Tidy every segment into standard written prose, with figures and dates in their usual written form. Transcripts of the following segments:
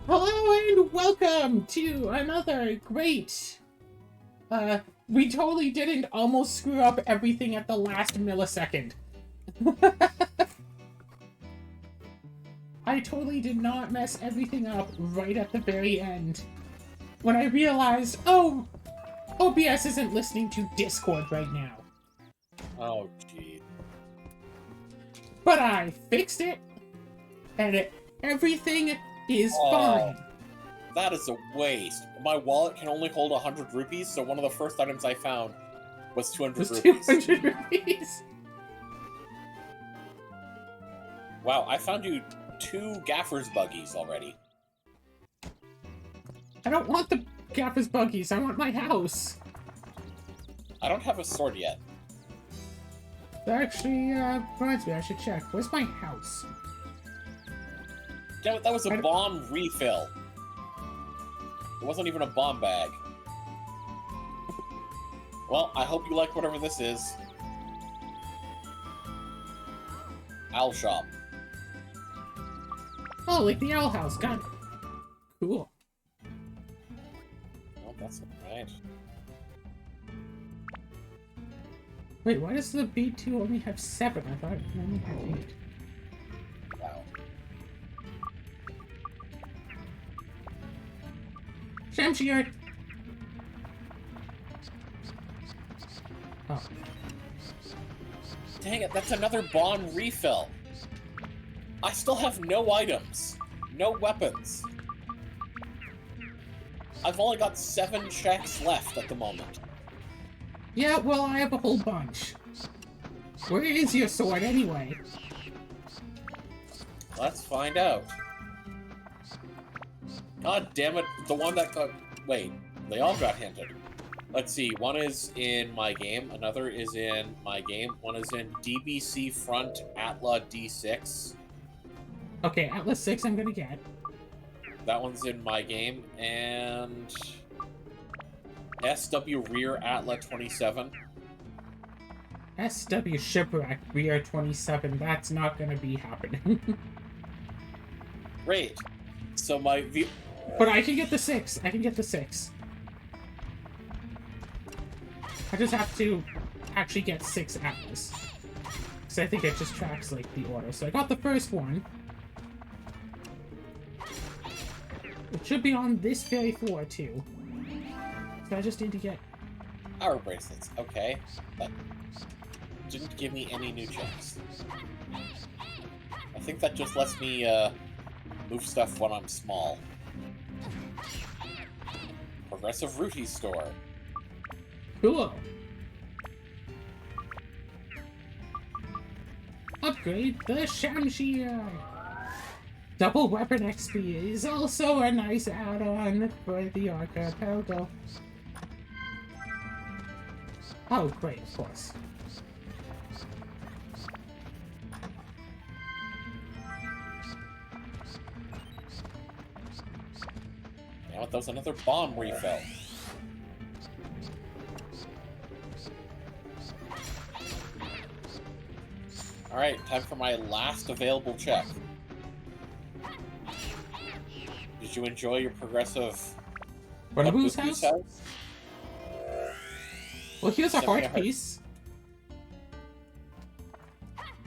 Hello and welcome to another great... we totally didn't almost screw up everything at the last millisecond. I totally did not mess everything up right at the very end. When I realized, oh, OBS isn't listening to Discord right now. Oh, gee. But I fixed it, and everything is fine. That is a waste. My wallet can only hold 100 rupees, so one of the first items I found was 200 rupees. 200 rupees. Wow, I found you 2 Gaffer's buggies already. I don't want the Gaffer's buggies. I want my house. I don't have a sword yet. That actually reminds me, I should check. Where's my house? Damn it, that was a bomb refill. It wasn't even a bomb bag. Well, I hope you like whatever this is. Owl shop. Oh, like the owl house. Got it. Cool. Oh, that's alright. Wait, why does the B2 only have 7? I thought it only had 8. Wow. Shamshir! Oh. Dang it, that's another bomb refill. I still have no items. No weapons. I've only got 7 checks left at the moment. Yeah, well, I have a whole bunch. Where is your sword, anyway? Let's find out. God damn it, the one that got... Wait, they all got hinted. Let's see, one is in my game, another is in my game, one is in DBC Front Atla D6. Okay, Atlas 6 I'm gonna get. That one's in my game, and... SW Rear Atla 27. SW Shipwreck Rear 27. That's not gonna be happening. Great. So my... But I can get the 6. I can get the 6. I just have to actually get 6 Atlas. Because I think it just tracks, like, the order. So I got the first one. It should be on this very floor, too. So I just need to get... Power bracelets, okay. That didn't give me any new checks. I think that just lets me, move stuff when I'm small. Progressive Rooty Store. Cool. Upgrade the Shamshir. Double weapon XP is also a nice add-on for the Archipelgo. Oh, great, of course. Now that was another bomb refill. Alright, time for my last available check. Did you enjoy your progressive... Runaboo's house? Well, here's a heart piece.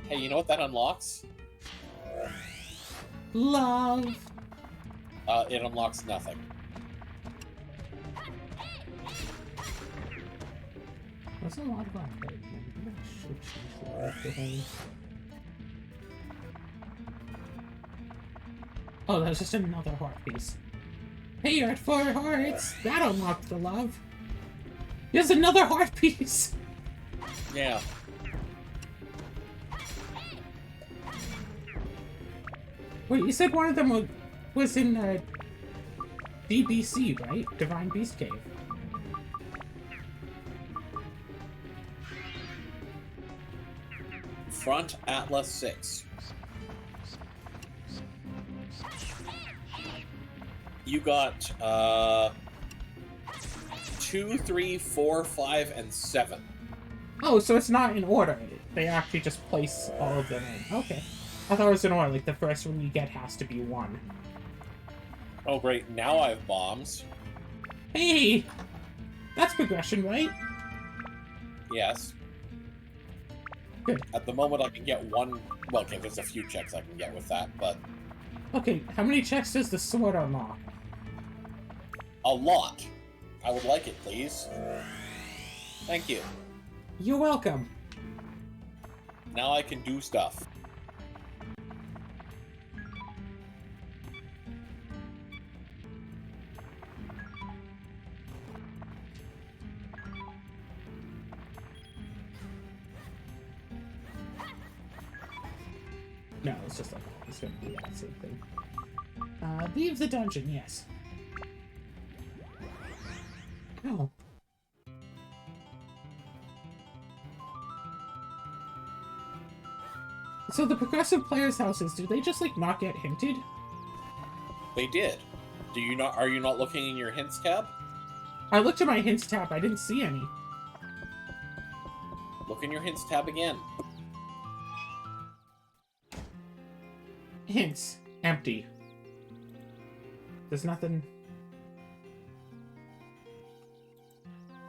Hey, you know what that unlocks? Love. It unlocks nothing. There's a lot about it. Oh, that's just another heart piece. Hey, you're at 4 hearts! That unlocked the love! Here's another heart piece! Yeah. Wait, you said one of them was in DBC, right? Divine Beast Cave. Front Atlas 6. You got 2, 3, 4, 5, and 7. Oh, so it's not in order. They actually just place all of them in. Okay. I thought it was in order, like the first one you get has to be 1. Oh, great. Now I have bombs. Hey! That's progression, right? Yes. Good. At the moment, I can get one... Well, okay, there's a few checks I can get with that, but... Okay, how many checks does the sword unlock? A lot. I would like it, please. Thank you. You're welcome. Now I can do stuff. No, it's just like, it's gonna do that same thing. Leave the dungeon, yes. Oh. So the progressive players' houses, do they just, like, not get hinted? They did. Do you not? Are you not looking in your hints tab? I looked at my hints tab, I didn't see any. Look in your hints tab again. Hints. Empty. There's nothing...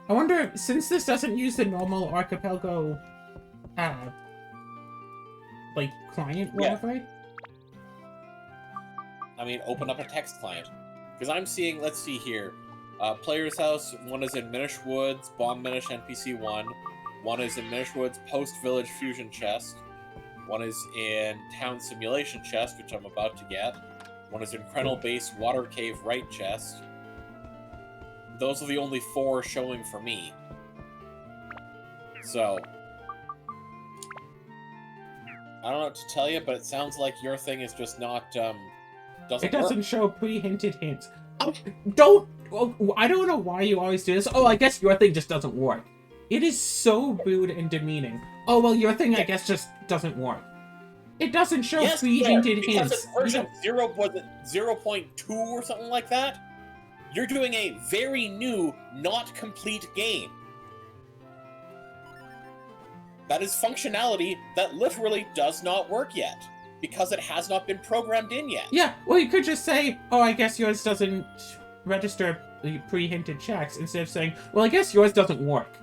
I wonder, since this doesn't use the normal Archipelgo, like, client, whatever? I mean, open up a text client. Because I'm seeing, let's see here. Player's house, one is in Minish Woods, Bomb Minish NPC 1. One is in Minish Woods, Post Village Fusion Chest. One is in Town Simulation Chest, which I'm about to get. One is in Krenel Base Water Cave Right Chest. Those are the only 4 showing for me. So, I don't know what to tell you, but it sounds like your thing is just not, It doesn't show pre-hinted hints. I don't know why you always do this. Oh, I guess your thing just doesn't work. It is so rude and demeaning. Oh, well, your thing, I guess, just doesn't work. It doesn't show pre-hinted hints. Because version 0, was it 0.2 or something like that? You're doing a very new, not complete game. That is functionality that literally does not work yet. Because it has not been programmed in yet. Yeah, well, you could just say, oh, I guess yours doesn't register the pre-hinted checks, instead of saying, well, I guess yours doesn't work.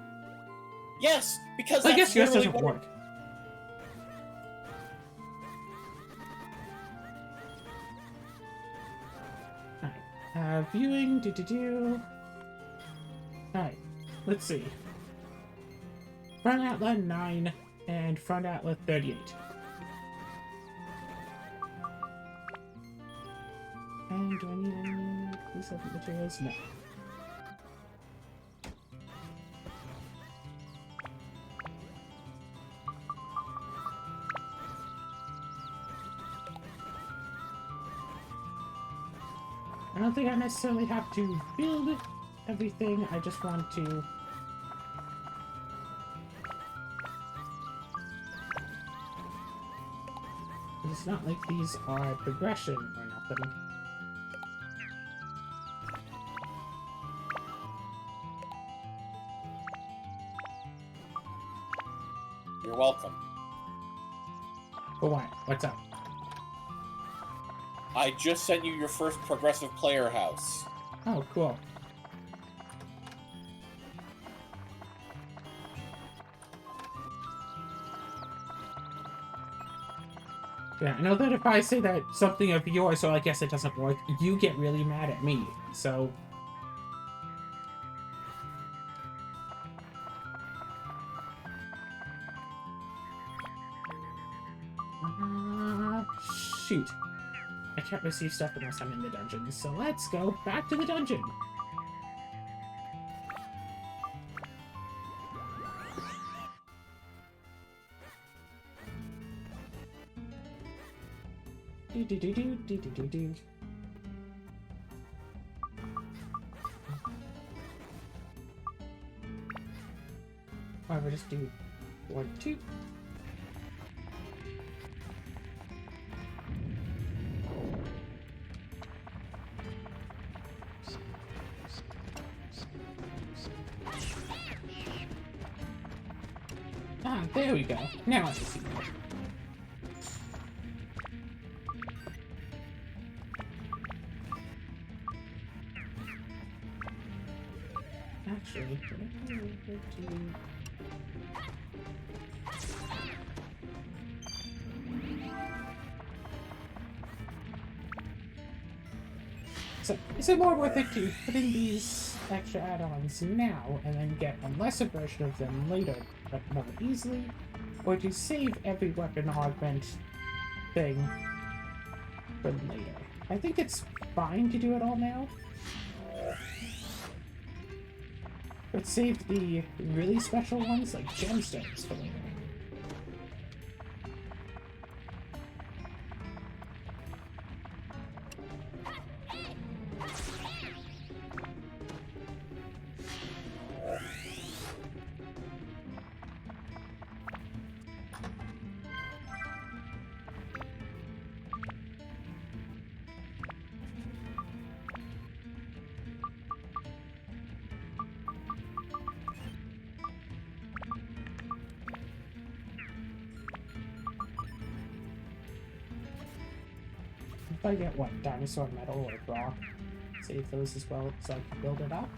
Yes, because I guess yours doesn't work. Alright, viewing, Alright, let's see. Front outlet 9 and front outlet 38. And do I need any police materials? No. I don't think I necessarily have to build everything, I just want to... It's not like these are progression or nothing. You're welcome. But why? What's up? I just sent you your first progressive player house. Oh, cool. Yeah, I know that if I say that something of yours, so I guess it doesn't work, you get really mad at me, so... Shoot. I can't receive stuff unless I'm in the dungeon, so let's go back to the dungeon. Do-do-do-do-do-do-do-do. Why don't we just do 1, 2. Ah, there we go. Now I can see more. Actually, so, is it more worth it to put in these extra add-ons now and then get a lesser version of them later, but more easily? Or to save every weapon augment thing for later? I think it's fine to do it all now. But save the really special ones, like gemstones, for later. If I get, what, dinosaur metal or rock, save those as well so I can build it up.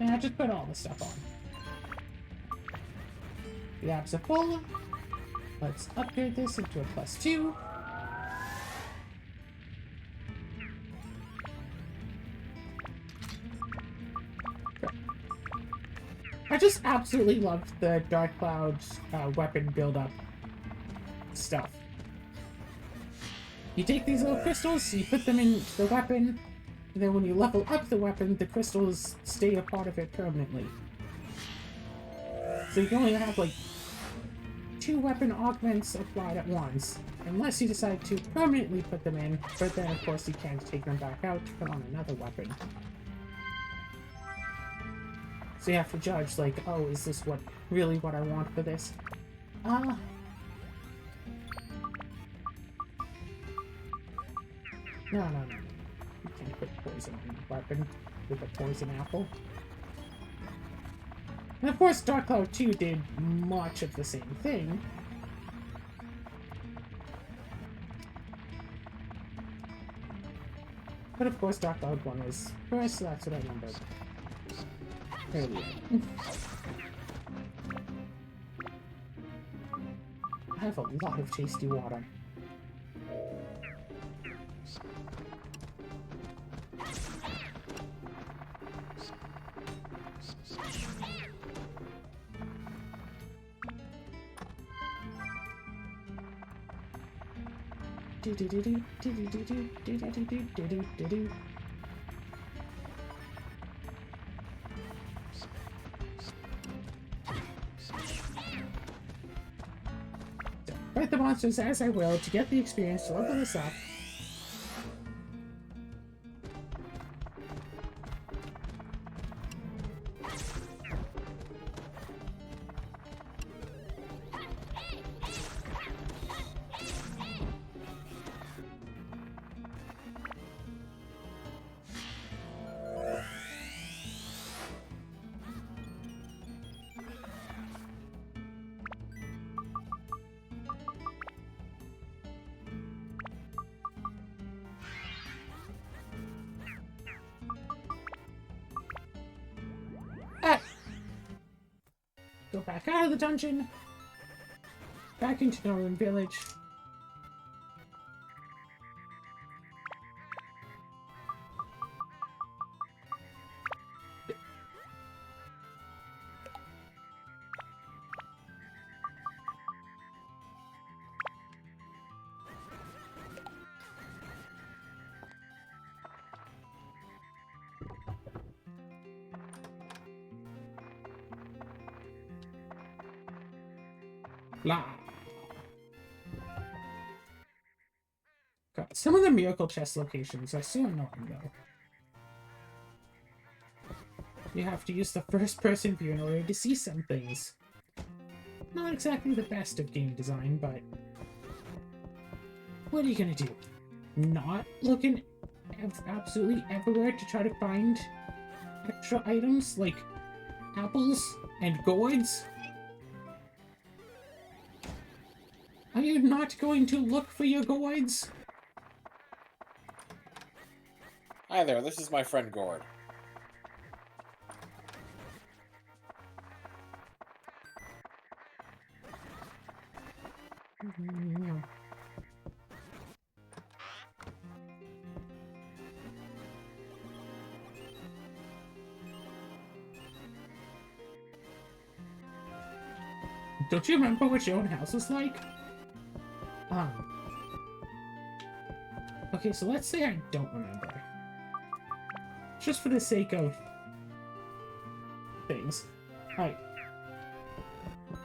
Yeah, just put all the stuff on. The apps are full. Let's upgrade this into a +2. I just absolutely love the Dark Cloud's weapon build-up stuff. You take these little crystals, you put them into the weapon, and then when you level up the weapon, the crystals stay a part of it permanently. So you can only have, like, 2 weapon augments applied at once, unless you decide to permanently put them in, but then, of course, you can't take them back out to put on another weapon. So you have to judge, like, oh, is this really what I want for this? No. You can't put poison on a weapon with a poison apple. And of course, Dark Cloud 2 did much of the same thing. But of course, Dark Cloud 1 was first, so that's what I remember. Earlier. I have a lot of tasty water. Fight the monsters as I will to get the experience to level this up. Go back out of the dungeon. Back into Northern Village. Blah. God, some of the Miracle Chest locations are so annoying, though. You have to use the first-person view in order to see some things. Not exactly the best of game design, but... what are you gonna do? Not looking absolutely everywhere to try to find extra items, like apples and gourds? Are you not going to look for your gourds? Hi there, this is my friend Gord. Don't you remember what your own house was like? Okay, so let's say I don't remember. Just for the sake of things. Alright.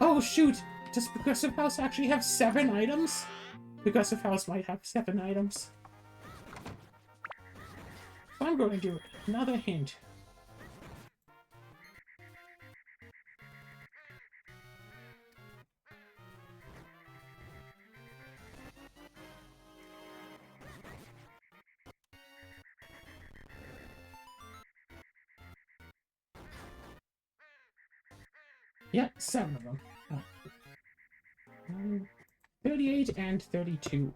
Oh, shoot! Does Progressive House actually have 7 items? Progressive House might have 7 items. So I'm going to do another hint. Yeah, 7 of them. Oh. 38 and 32.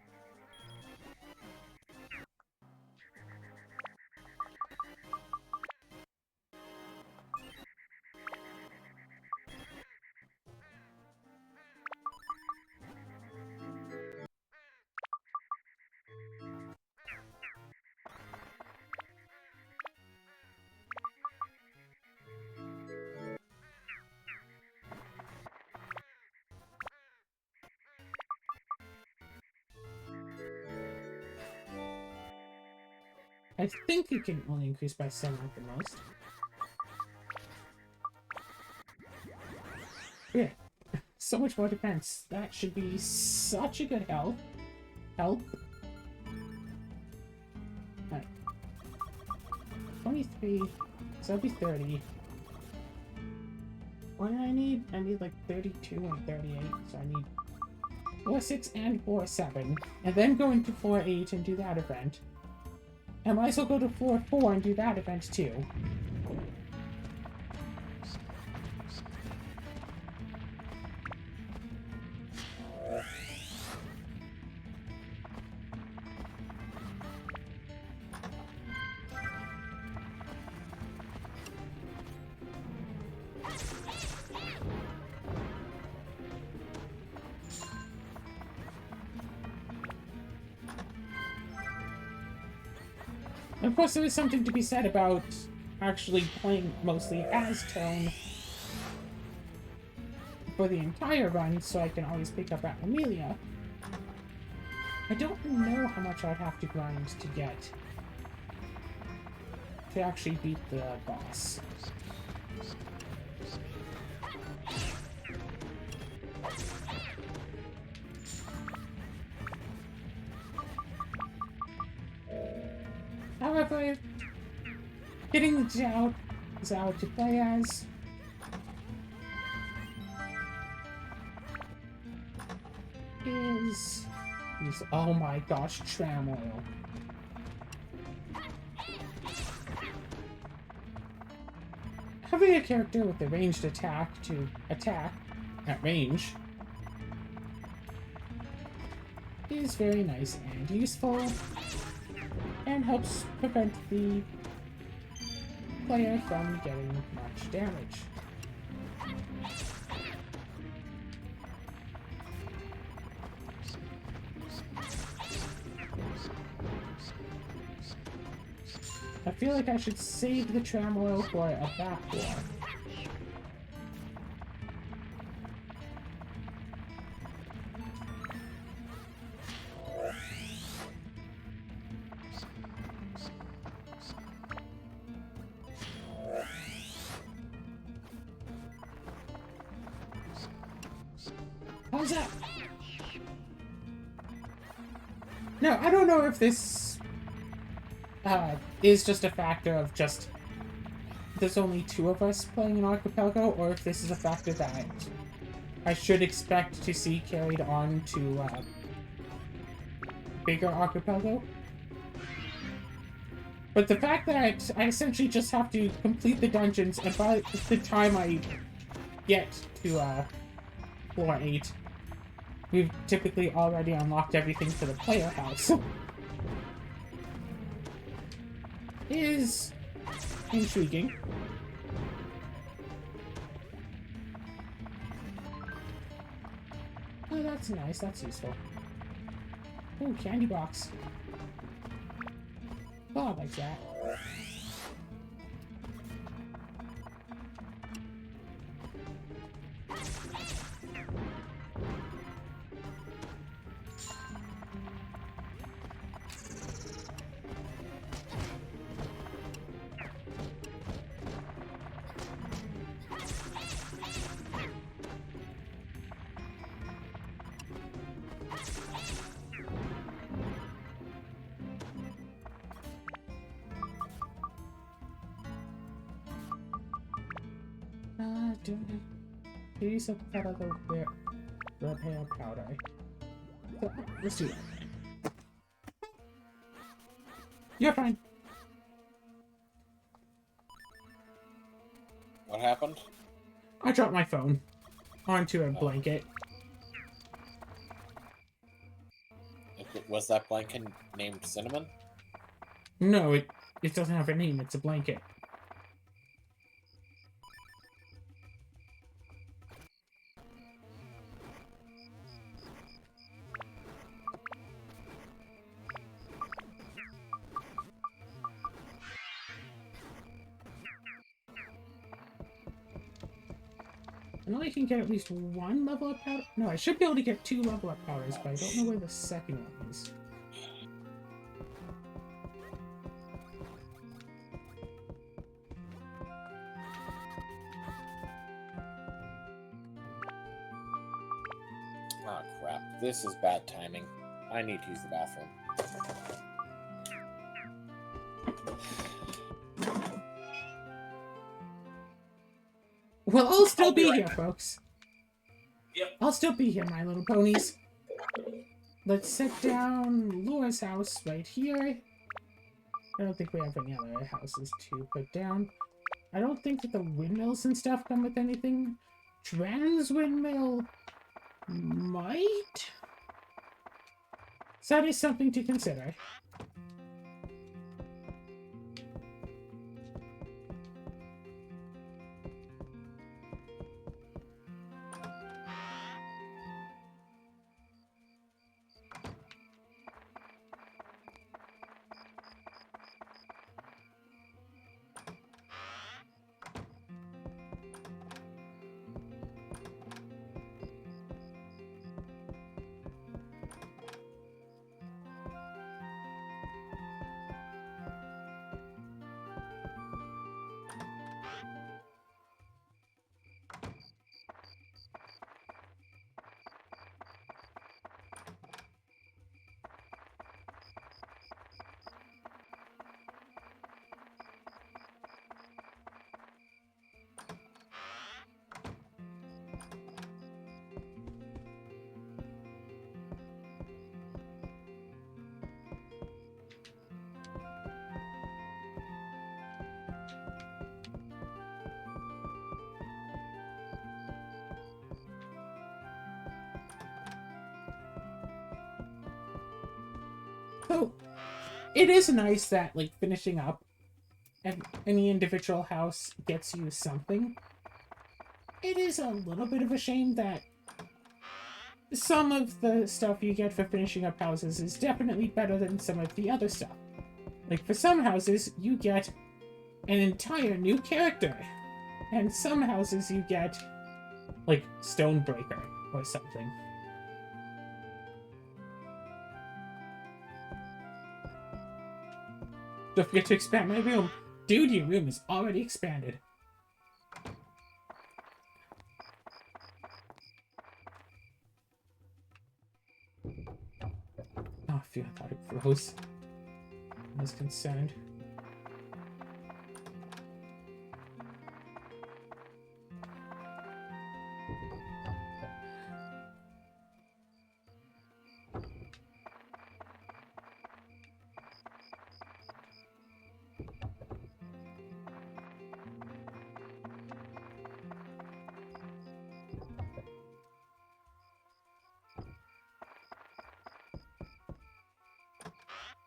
I think it can only increase by 7 at the most. Yeah. So much more defense. That should be such a good help. Right. 23. So that'd be 30. What do I need? I need like 32 and 38. So I need 4, 6, and 4, 7. And then go into 4, 8 and do that event. I might as well go to 4, 4 and do that event too. Of course, there is something to be said about actually playing mostly as Tone for the entire run, so I can always pick up at Amelia. I don't know how much I'd have to grind to get to actually beat the boss. However, getting the Zhao to play as is oh my gosh, tram oil. Having a character with the ranged attack to attack at range is very nice and useful, and helps prevent the player from getting much damage. I feel like I should save the tram oil for a back war. How's that? No, I don't know if this is just a factor of just there's only 2 of us playing in Archipelgo, or if this is a factor that I should expect to see carried on to bigger Archipelgo. But the fact that I essentially just have to complete the dungeons, and by the time I get to floor 8, we've typically already unlocked everything for the player house. Is intriguing. Oh, that's nice. That's useful. Oh, candy box. Oh, I like that. Do you some kind of the red hair powder? So, let's do that. You're fine. What happened? I dropped my phone onto a blanket. Was that blanket named Cinnamon? No, it doesn't have a name. It's a blanket. I know I can get at least one level up powder. No, I should be able to get 2 level up powders, but I don't know where the second one is. Oh crap, this is bad timing. I need to use the bathroom. Well, I'll still be here, folks. Yep. I'll still be here, my little ponies. Let's set down Laura's house right here. I don't think we have any other houses to put down. I don't think that the windmills and stuff come with anything. Trans windmill might? So that is something to consider. So, it is nice that, like, finishing up and any individual house gets you something. It is a little bit of a shame that some of the stuff you get for finishing up houses is definitely better than some of the other stuff. Like, for some houses, you get an entire new character. And some houses you get, like, Stonebreaker or something. Don't forget to expand my room. Dude, your room is already expanded. Oh, phew, I thought it froze. I was concerned.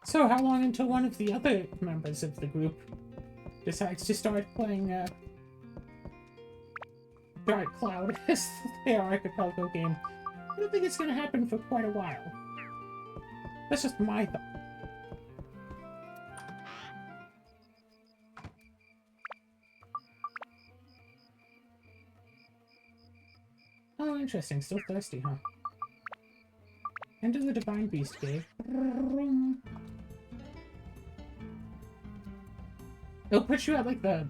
So how long until one of the other members of the group decides to start playing Dark Cloud as their Archipelgo game? I don't think it's going to happen for quite a while. That's just my thought. Oh, interesting. Still thirsty, huh? Enter the Divine Beast Cave. It'll put you at, like, the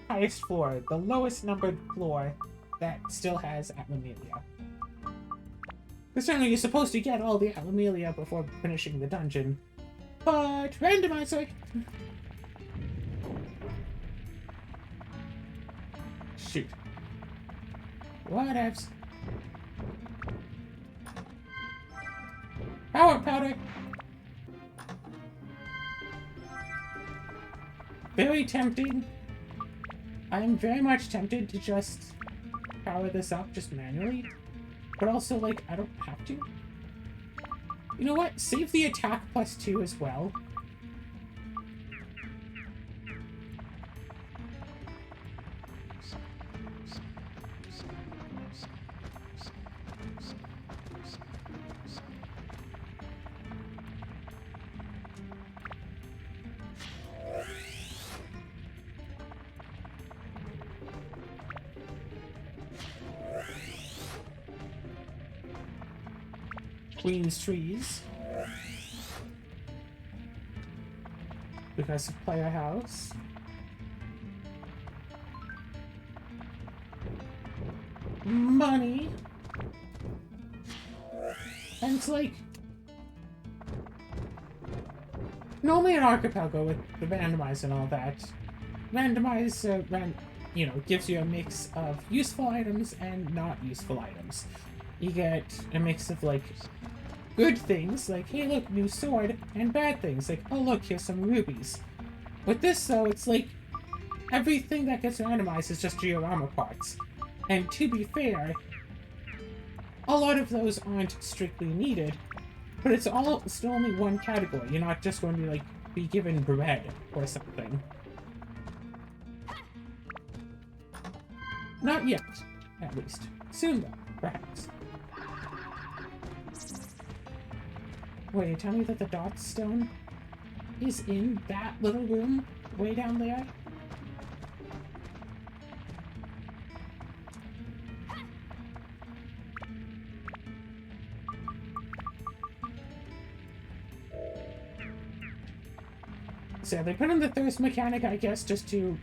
highest floor, the lowest numbered floor that still has Atlamelia. Because certainly you're supposed to get all the Atlamelia before finishing the dungeon. But, Randomizer! Shoot. Whatevs. Power powder! Very tempting. I am very much tempted to just power this up just manually. But also, like, I don't have to. You know what? Save the attack +2 as well. Queen's Trees. Because of Player House. Money. And it's like... normally an Archipelgo with the Randomizer and all that. Randomizer, you know, gives you a mix of useful items and not useful items. You get a mix of, like, good things, like, hey look, new sword, and bad things, like, oh look, here's some rubies. With this, though, it's like, everything that gets randomized is just diorama parts. And to be fair, a lot of those aren't strictly needed, but it's still only one category. You're not just going to, like, be given bread or something. Not yet, at least. Soon, though, perhaps. Wait, you tell me that the dot stone is in that little room way down there? So they put in the thirst mechanic, I guess, just to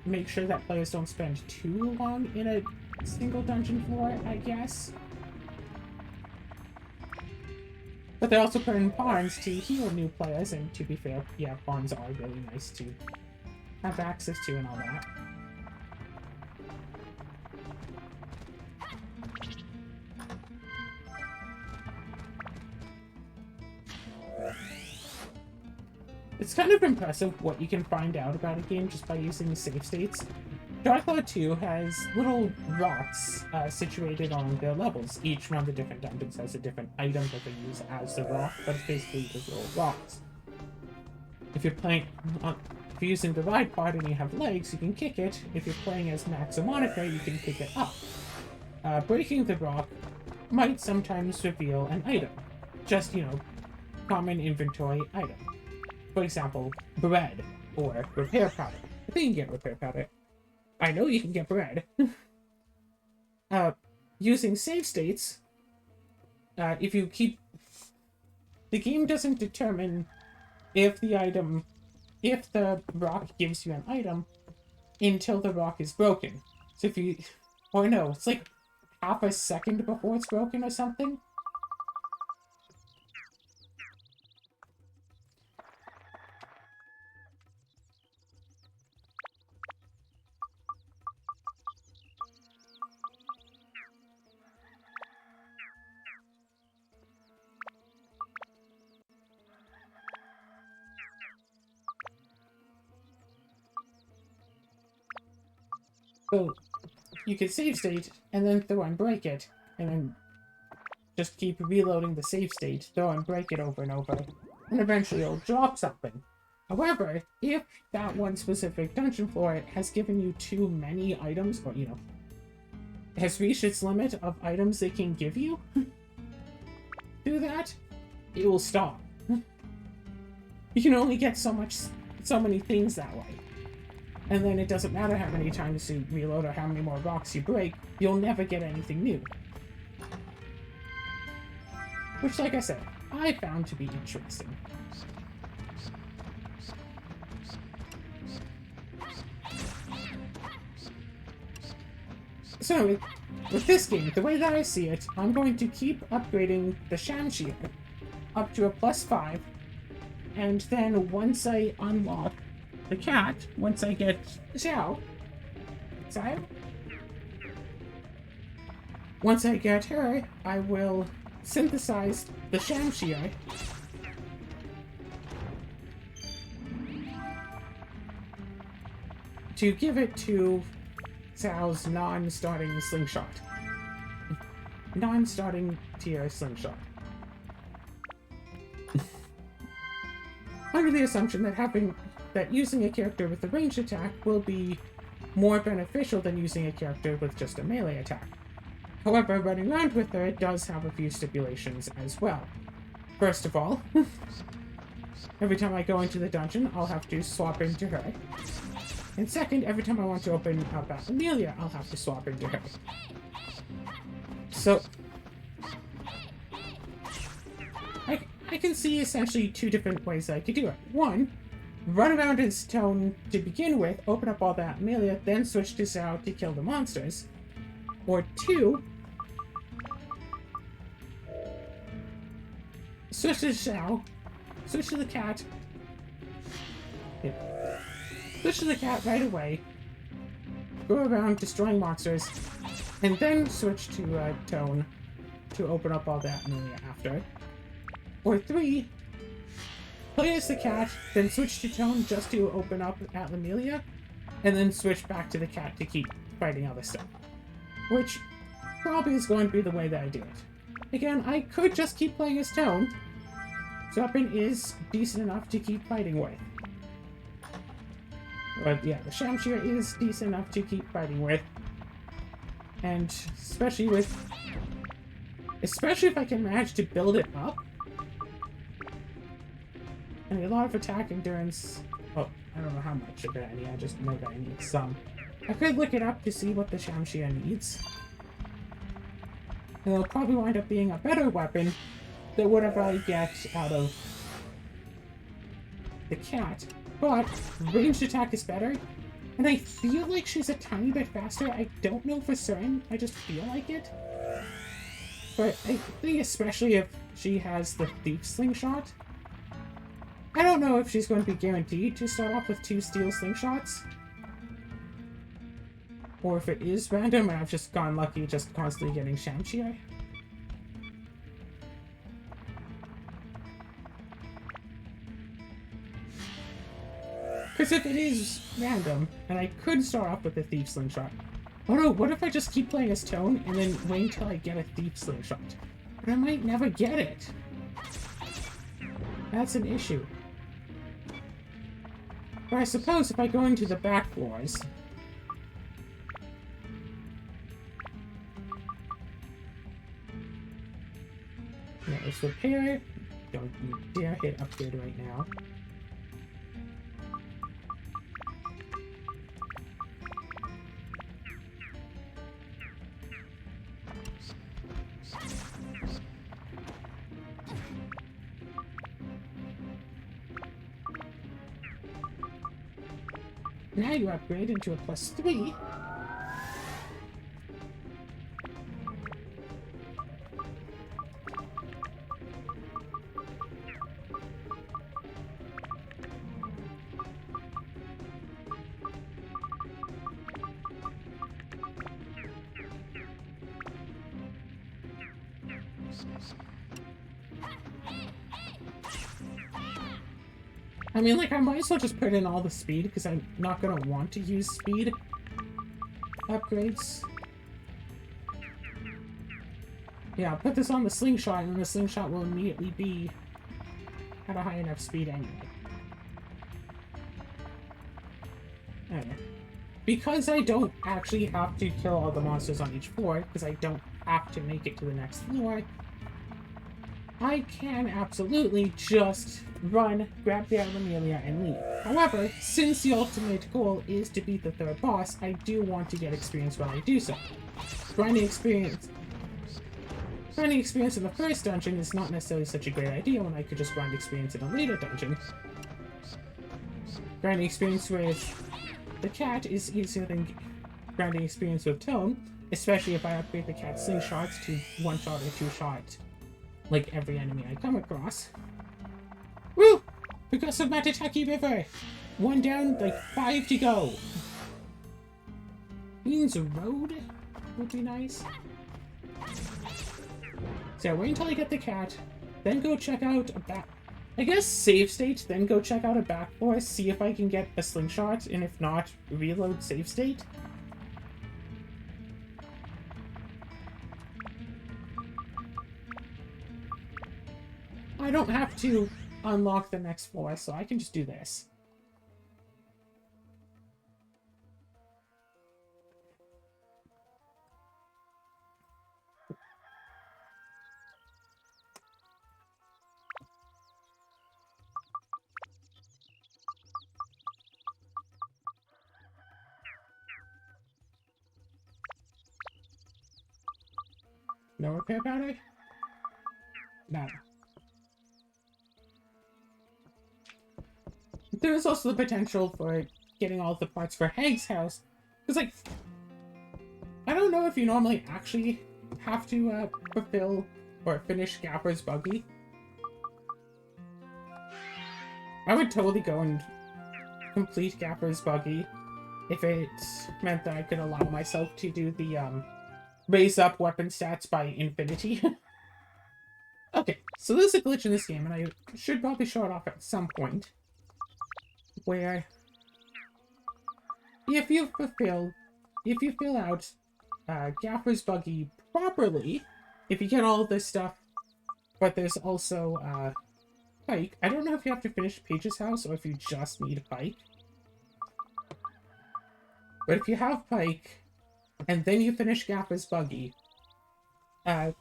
make sure that players don't spend too long in a single dungeon floor, I guess. But they also put in barns to heal new players, and to be fair, yeah, barns are really nice to have access to and all that. It's kind of impressive what you can find out about a game just by using save states. Dark Cloud 2 has little rocks situated on their levels. Each one of the different dungeons has a different item that they use as the rock, but it's basically just little rocks. If you're using the ride part and you have legs, you can kick it. If you're playing as Max or Monica, you can pick it up. Breaking the rock might sometimes reveal an item. Just, you know, common inventory item. For example, bread or repair powder. I think you can get repair powder. I know you can get bread. Using save states, if you keep... the game doesn't determine if the rock gives you an item until the rock is broken. So if you... or no, it's like half a second before it's broken or something. So you can save state, and then throw and break it, and then just keep reloading the save state, throw and break it over and over. and eventually it'll drop something. However, if that one specific dungeon floor has given you too many items, or, you know, has reached its limit of items they can give you, do that, it will stop. You can only get so many things that way. And then it doesn't matter how many times you reload or how many more rocks you break, you'll never get anything new. Which, like I said, I found to be interesting. So, with this game, the way that I see it, I'm going to keep upgrading the Shamshir up to a +5, and then once I unlock the cat, once I get Xiao, once I get her, I will synthesize the Shamshir to give it to Xiao's non-starting slingshot. Non-starting tier slingshot. Under the assumption that using a character with a ranged attack will be more beneficial than using a character with just a melee attack. However, running around with her does have a few stipulations as well. First of all, every time I go into the dungeon, I'll have to swap into her. And second, every time I want to open up Amelia, I'll have to swap into her. So, I can see essentially two different ways I could do it. One, run around in stone to begin with, open up all that Amelia, then switch to Xiao to kill the monsters. Or two, switch to Xiao, switch to the cat, switch to the cat right away, go around destroying monsters, and then switch to Tone to open up all that Amelia after. Or three, play as the cat, then switch to Tone just to open up at Amelia, and then switch back to the cat to keep fighting other stuff. Which probably is going to be the way that I do it. Again, I could just keep playing as Tone. Weapon is decent enough to keep fighting with. But yeah, the Shamshir is decent enough to keep fighting with. And especially if I can manage to build it up. And a lot of attack endurance. Well, I don't know how much of it I need, I just know that I need some. I could look it up to see what the Shamshir needs. And it'll probably wind up being a better weapon than whatever I get out of the cat. But ranged attack is better. And I feel like she's a tiny bit faster. I don't know for certain. I just feel like it. But I think especially if she has the Thief Slingshot. I don't know if she's going to be guaranteed to start off with 2 steel slingshots. Or if it is random and I've just gone lucky just constantly getting Shamshir. Because if it is random, and I could start off with a Thief Slingshot. Oh no, what if I just keep playing as Tone and then wait until I get a Thief Slingshot? But I might never get it. That's an issue. But I suppose if I go into the back floors... Yeah, let's repair. Don't you dare hit upgrade right now. Now you upgrade into a +3. I mean, like, I might as well just put in all the speed, because I'm not going to want to use speed upgrades. Yeah, I'll put this on the slingshot, and the slingshot will immediately be at a high enough speed anyway. Anyway. Because I don't actually have to kill all the monsters on each floor, because I don't have to make it to the next floor, I can absolutely just run, grab the Amelia, and leave. However, since the ultimate goal is to beat the third boss, I do want to get experience while I do so. Grinding experience in the first dungeon is not necessarily such a great idea when I could just grind experience in a later dungeon. Grinding experience with the cat is easier than grinding experience with Tone, especially if I upgrade the cat's slingshots to 1-shot or 2-shot, like every enemy I come across. Woo! Because of Matataki River! 1 down, like 5 to go. Means road would be nice. So wait until I get the cat, then go check out a back. I guess save state, then go check out a back floor, see if I can get a slingshot, and if not, reload save state. I don't have to unlock the next floor, so I can just do this. No repair powder? No. There's also the potential for getting all the parts for Hag's house. Because, like, I don't know if you normally actually have to fulfill or finish Gapper's buggy. I would totally go and complete Gapper's buggy if it meant that I could allow myself to do the, raise up weapon stats by infinity. Okay, so there's a glitch in this game, and I should probably show it off at some point. Where, if you fill out Gapper's buggy properly, if you get all of this stuff, but there's also Pike. I don't know if you have to finish Paige's house or if you just need Pike. But if you have Pike, and then you finish Gapper's buggy, then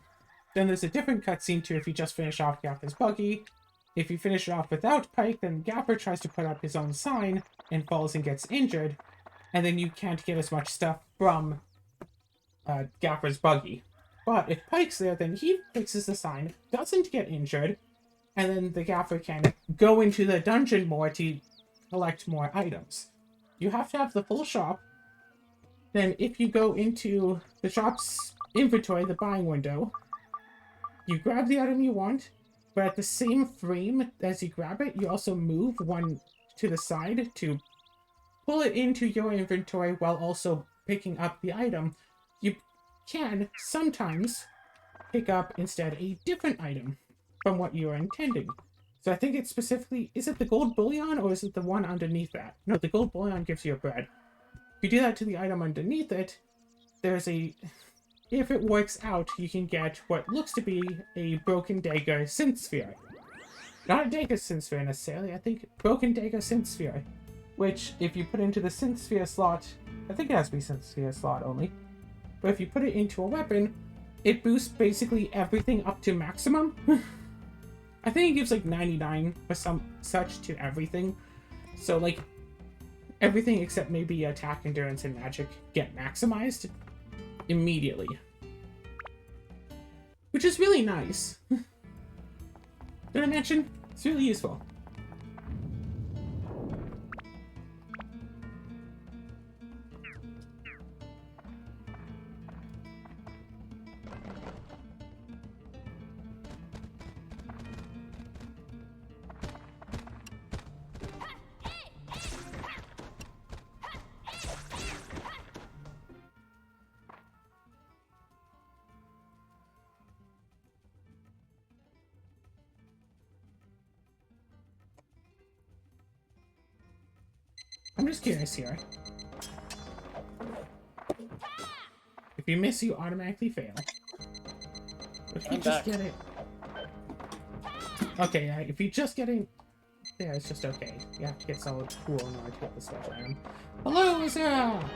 there's a different cutscene too if you just finish off Gapper's buggy. If you finish it off without Pike, then Gapper tries to put up his own sign and falls and gets injured, and then you can't get as much stuff from Gapper's buggy. But if Pike's there, then he fixes the sign, doesn't get injured, and then the Gapper can go into the dungeon more to collect more items. You have to have the full shop. Then if you go into the shop's inventory, the buying window, you grab the item you want, but at the same frame as you grab it, you also move one to the side to pull it into your inventory while also picking up the item. You can sometimes pick up instead a different item from what you are intending. So I think it's specifically, is it the gold bullion or is it the one underneath that? No, the gold bullion gives you a bread. If you do that to the item underneath it, there's a... If it works out, you can get what looks to be a Broken Dagger Synth Sphere. Not a Dagger Synth Sphere necessarily, I think Broken Dagger Synth Sphere. Which, if you put into the Synth Sphere slot, I think it has to be Synth Sphere slot only. But if you put it into a weapon, it boosts basically everything up to maximum. I think it gives like 99 or some such to everything. So like, everything except maybe attack, endurance, and magic get maximized immediately. Which is really nice. Did I mention? It's really useful. I'm just curious here. If you miss, you automatically fail. But if you just get it... Okay, if you just get in there, it's just okay. You have to get solid cool in order to get the special item. Hello, Lisa!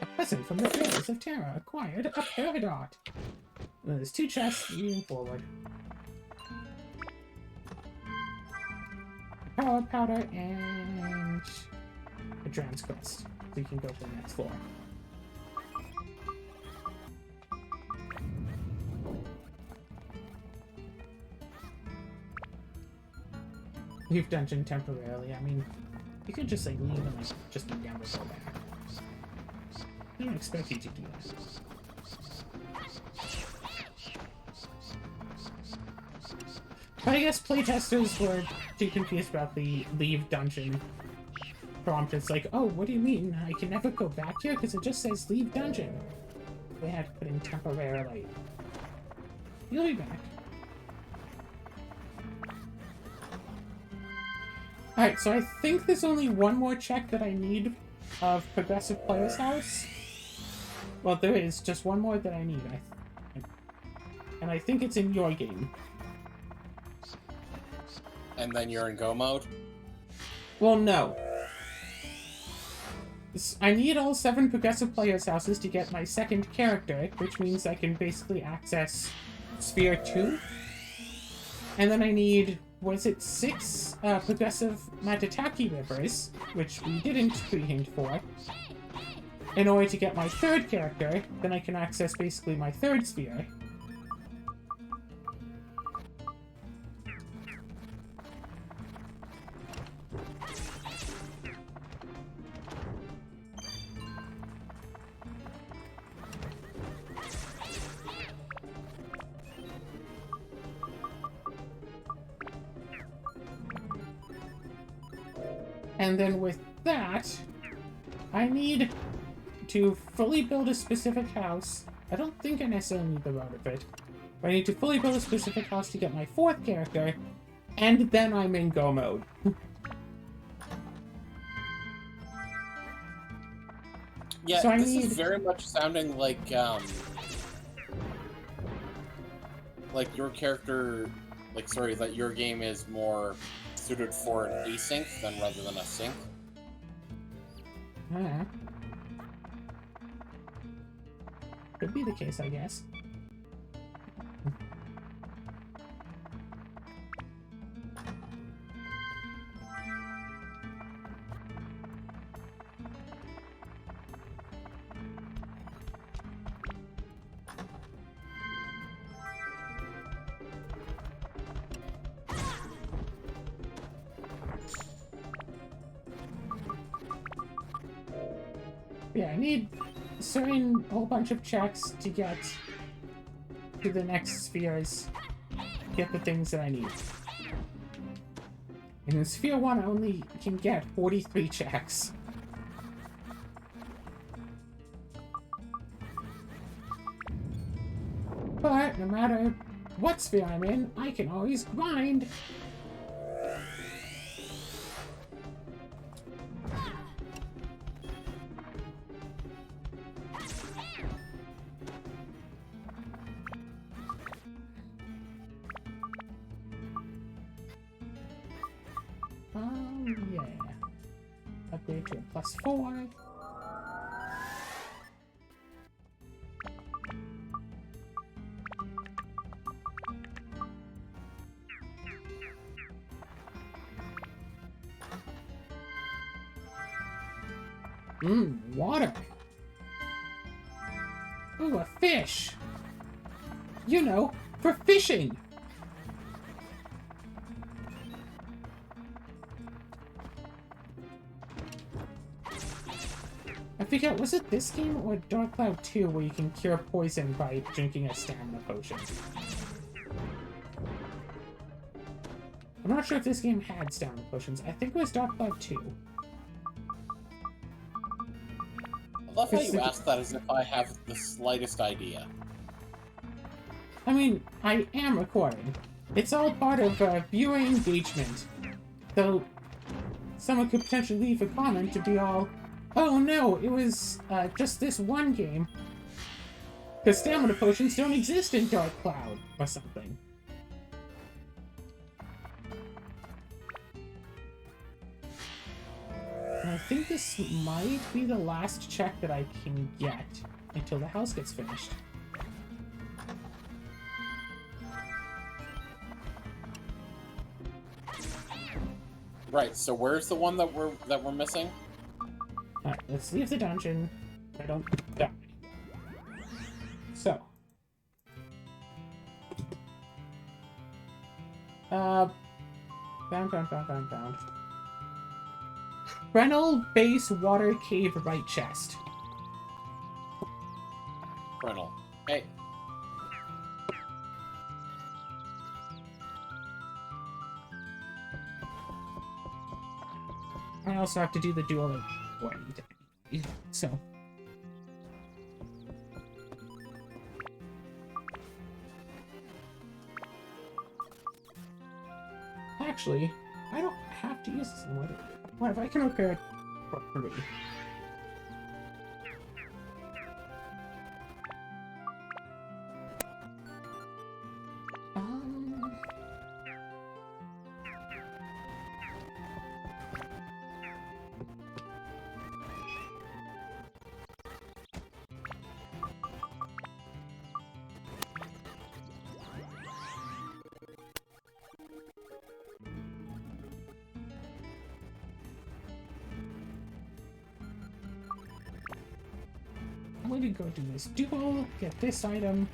A present from the Fairies of Terra acquired a Peridot. There's 2 chests moving forward. A power powder and a Drown's Quest. So you can go to the next floor. Leave dungeon temporarily. I mean, you could just like leave and like just never go back. I don't expect you to do that. But I guess playtesters were too confused about the leave dungeon prompt. It's like, oh, what do you mean? I can never go back here because it just says leave dungeon. They had to put in temporarily. You'll be back. Alright, so I think there's only one more check that I need of Progressive Player's House. Well, there is just one more that I need. And I think it's in your game. And then you're in go mode? Well, no. I need all 7 Progressive Player's Houses to get my second character, which means I can basically access Sphere 2. And then I need, was it 6 Progressive Matataki Rivers, which we didn't pre-hint for. In order to get my third character, then I can access basically my third sphere. And then with that, I need to fully build a specific house. I don't think I necessarily need the road of it. But I need to fully build a specific house to get my 4th character, and then I'm in go mode. Yeah, so this is very much sounding like your character, that your game is more suited for an async than rather than a sync. Could be the case, I guess. Yeah, I need a certain whole bunch of checks to get to the next spheres, get the things that I need. And in Sphere 1, I only can get 43 checks. But no matter what sphere I'm in, I can always grind. Yeah. Upgrade to a +4. Water. Ooh, a fish. You know, for fishing. I forget, was it this game or Dark Cloud 2 where you can cure poison by drinking a stamina potion? I'm not sure if this game had stamina potions. I think it was Dark Cloud 2. I love how you asked that as if I have the slightest idea. I mean, I am recording. It's all part of viewer engagement. Though, someone could potentially leave a comment to be all, Oh no, it was just this one game. Because stamina potions don't exist in Dark Cloud or something. And I think this might be the last check that I can get until the house gets finished. Right. So where's the one that we're missing? Alright, let's leave the dungeon. I don't die. So. Found. Brennel Base Water Cave right chest. Brennel. Hey. I also have to do the dual so. Actually, I don't have to use this anymore. What if I can repair it for free? I'm going to go do this duel, get this item.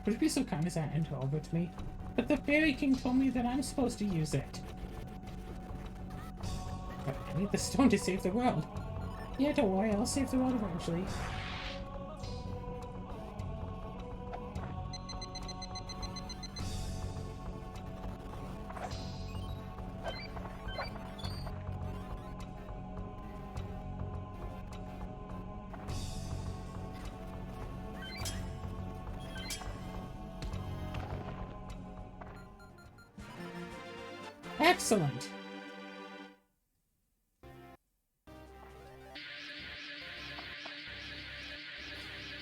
Would it be so kind as to hand it over to me? But the Fairy King told me that I'm supposed to use it. But I need the stone to save the world. Yeah, don't worry, I'll save the world eventually. Excellent!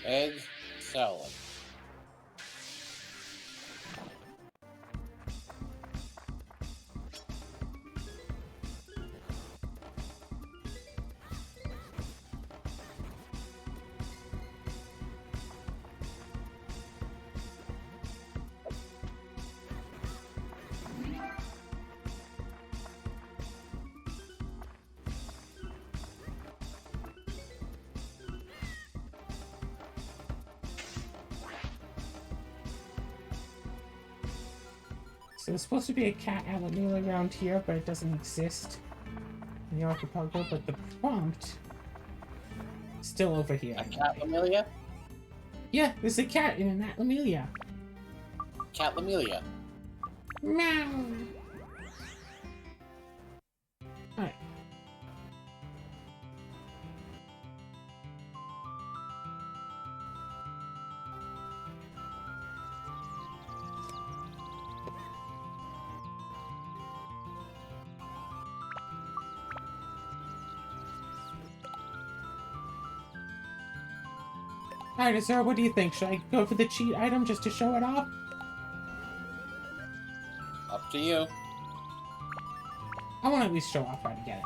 Egg salad. So there's supposed to be a cat alamela around here, but it doesn't exist in the archipelago, but the prompt is still over here. A cat Lamelia? Yeah, there's a cat in an Atlamelia. Cat Lamelia. Meow! Alright. Alright, Azura, what do you think? Should I go for the cheat item just to show it off? Up to you. I want to at least show off how to get it.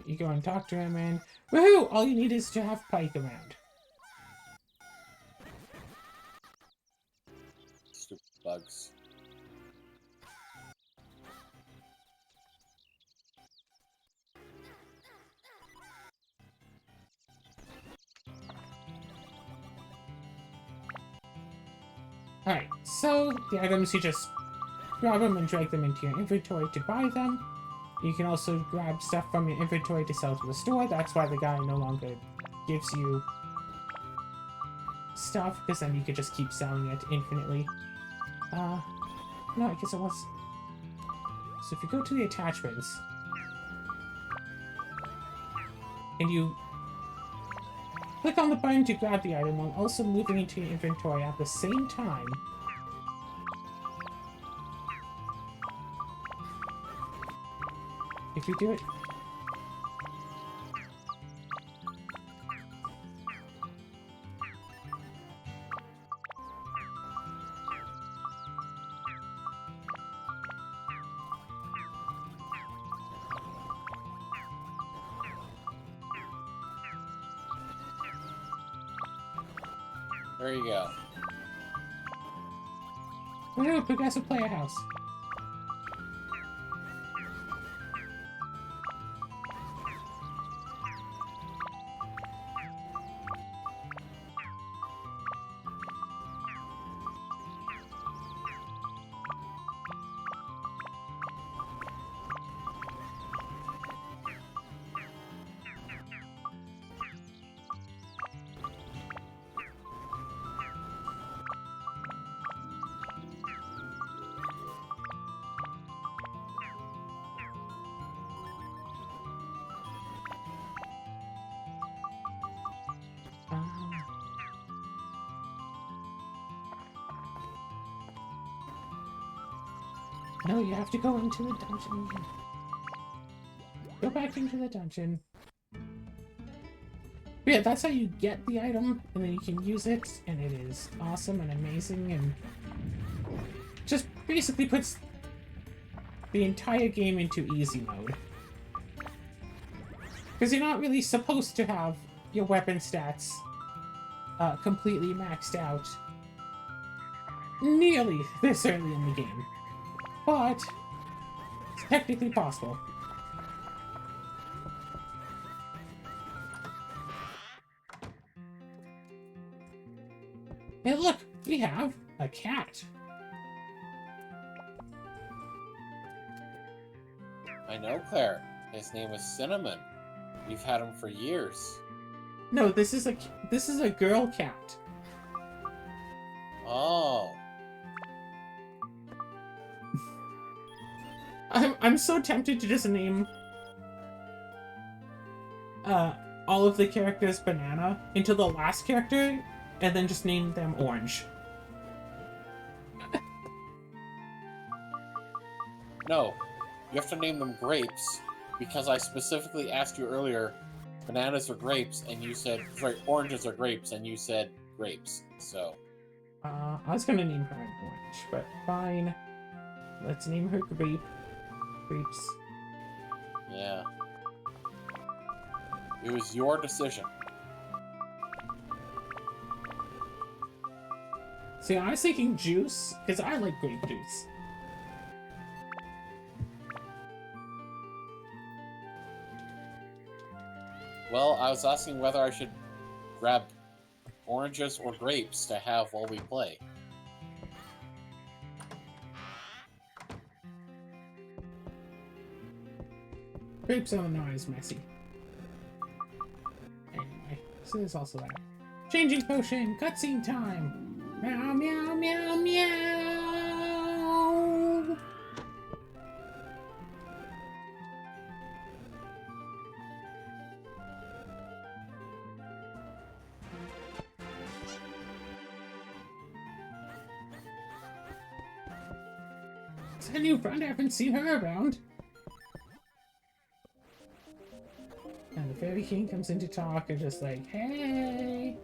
You go and talk to him and... Woohoo! All you need is to have Pike around. Stupid bugs. Alright, so the items, you just grab them and drag them into your inventory to buy them. You can also grab stuff from your inventory to sell to the store. That's why the guy no longer gives you stuff, because then you could just keep selling it infinitely. No, I guess it was... So if you go to the attachments, and you click on the button to grab the item while also moving into your inventory at the same time. If you do it... There you go. Ooh, progressive player house. No, you have to go into the dungeon. Go back into the dungeon. But yeah, that's how you get the item, and then you can use it, and it is awesome and amazing, and just basically puts the entire game into easy mode. Because you're not really supposed to have your weapon stats completely maxed out. Nearly this early in the game. But it's technically possible. Hey, look! We have a cat! I know, Claire. His name is Cinnamon. We've had him for years. No, this is a girl cat. Oh. I'm so tempted to just name all of the characters Banana into the last character, and then just name them Orange. No, you have to name them Grapes, because I specifically asked you earlier, bananas or grapes, and you said, sorry, oranges or grapes, and you said grapes, so. I was gonna name her Orange, but fine. Let's name her Grape. Grapes. Yeah. It was your decision. See, I was thinking juice, because I like grape juice. Well, I was asking whether I should grab oranges or grapes to have while we play. Grapes are not as messy. Anyway, so there's also that. Changing potion, cutscene time! Meow, meow, meow, meow! Is that a new friend? I haven't seen her around. And the Fairy King comes in to talk and just like, hey!